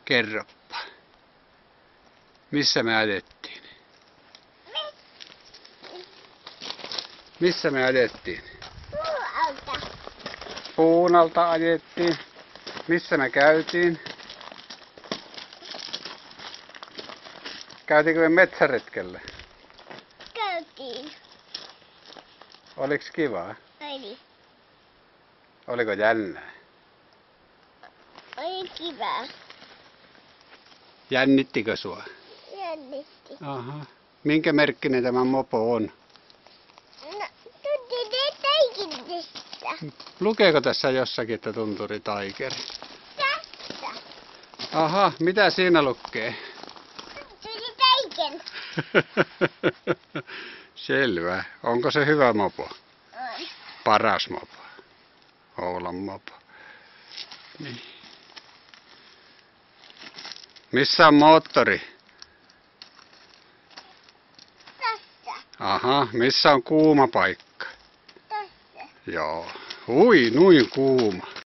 Kerroppa. Missä me ajettiin? Missä me ajettiin? Puualta. Puun alta ajettiin. Missä me käytiin? Käytiinkö me metsäretkellä? Käytiin. Oliks kivaa? Oli. Oliko jännää? Oli kiva. Jännittikö sua? Jännitti. Aha. Minkä merkkinen tämä mopo on? No, tunti ne taikintista. Lukeeko tässä jossakin, että Tunturi Tiger? Tässä. Aha, mitä siinä lukee? Tunturi Tiger. Selvä. Onko se hyvä mopo? On. Paras mopo. Oulan mopo. Niin. Missä on moottori? Tässä. Aha, missä on kuuma paikka? Tässä. Joo. Hui, nuin kuuma.